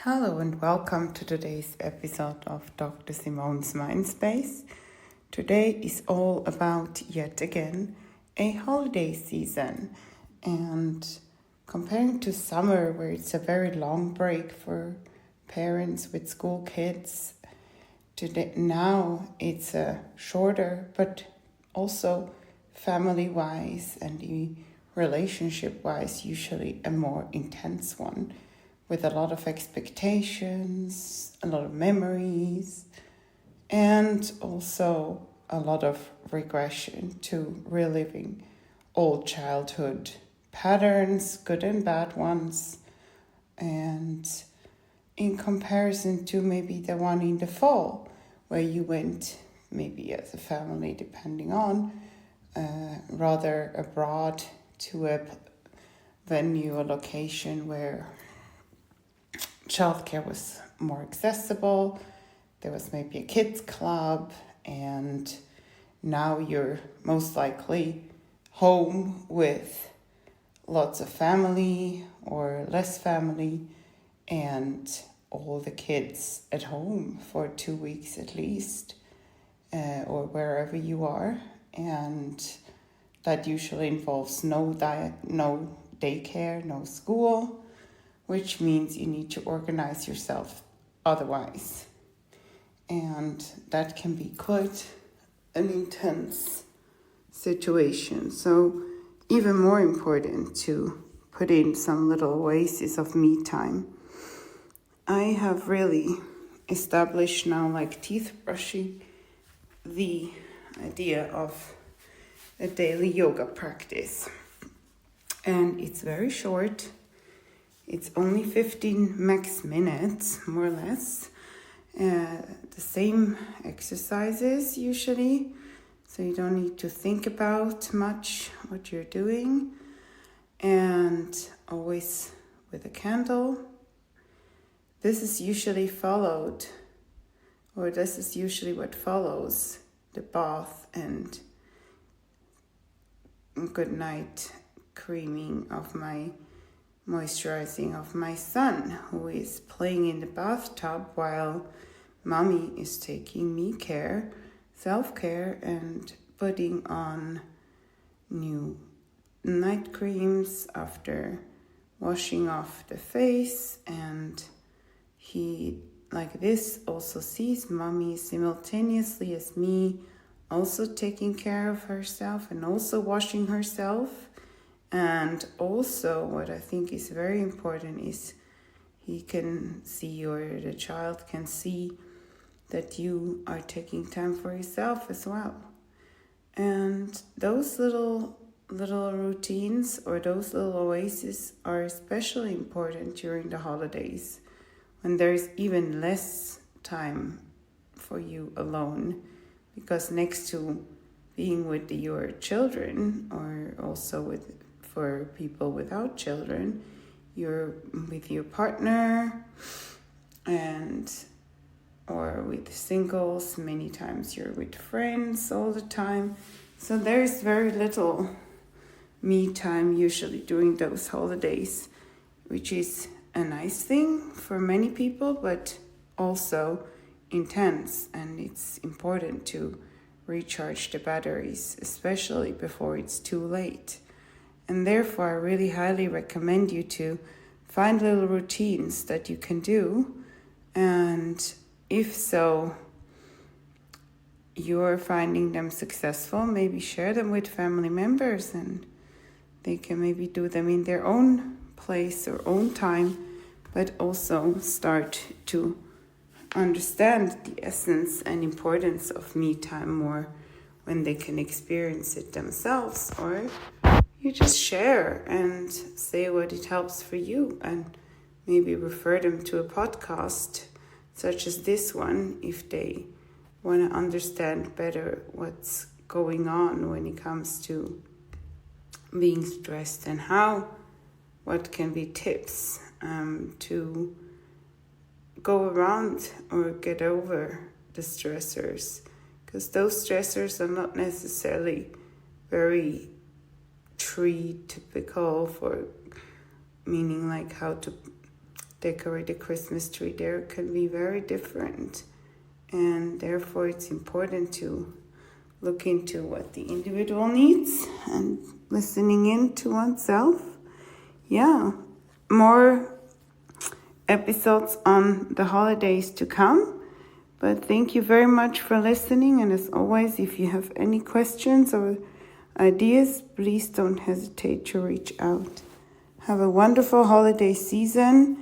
Hello and welcome to today's episode of Dr. Simone's Mindspace. Today is all about, yet again, a holiday season. And comparing to summer, where it's a very long break for parents with school kids, today now it's a shorter, but also family-wise and relationship-wise, usually a more intense one, with a lot of expectations, a lot of memories, and also a lot of regression to reliving old childhood patterns, good and bad ones, and in comparison to maybe the one in the fall, where you went maybe as a family, depending on, rather abroad to a venue or location where childcare was more accessible. There was maybe a kids club, and now you're most likely home with lots of family or less family and all the kids at home for 2 weeks at least, or wherever you are. And that usually involves no daycare, no school, which means you need to organize yourself otherwise. And that can be quite an intense situation. So even more important to put in some little oasis of me time. I have really established now, like teeth brushing, the idea of a daily yoga practice. And it's very short. It's only 15 max minutes, more or less. The same exercises usually, so you don't need to think about much what you're doing. And always with a candle. This is usually what follows the bath and good night creaming of my moisturizing of my son, who is playing in the bathtub while mommy is taking me self-care, and putting on new night creams after washing off the face. And he, like this, also sees mommy simultaneously as me also taking care of herself and also washing herself. And also what I think is very important is he can see, or the child can see, that you are taking time for yourself as well. And those little routines or those little oases are especially important during the holidays, when there's even less time for you alone, because next to being with your children, or also for people without children, you're with your partner or with singles. Many times you're with friends all the time. So there's very little me time usually during those holidays, which is a nice thing for many people, but also intense. And it's important to recharge the batteries, especially before it's too late. And therefore, I really highly recommend you to find little routines that you can do. And if so, you're finding them successful, maybe share them with family members, and they can maybe do them in their own place or own time, but also start to understand the essence and importance of me time more when they can experience it themselves. Or you just share and say what it helps for you, and maybe refer them to a podcast such as this one if they want to understand better what's going on when it comes to being stressed, and what can be tips to go around or get over the stressors, because those stressors are not necessarily very tree typical, for meaning like how to decorate a Christmas tree. There can be very different. And therefore it's important to look into what the individual needs and listening in to oneself. Yeah, more episodes on the holidays to come. But thank you very much for listening. And as always, if you have any questions or ideas, please don't hesitate to reach out. Have a wonderful holiday season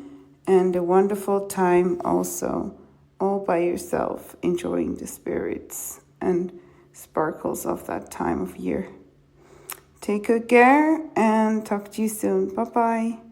and a wonderful time also, all by yourself, enjoying the spirits and sparkles of that time of year. Take good care and talk to you soon. Bye-bye.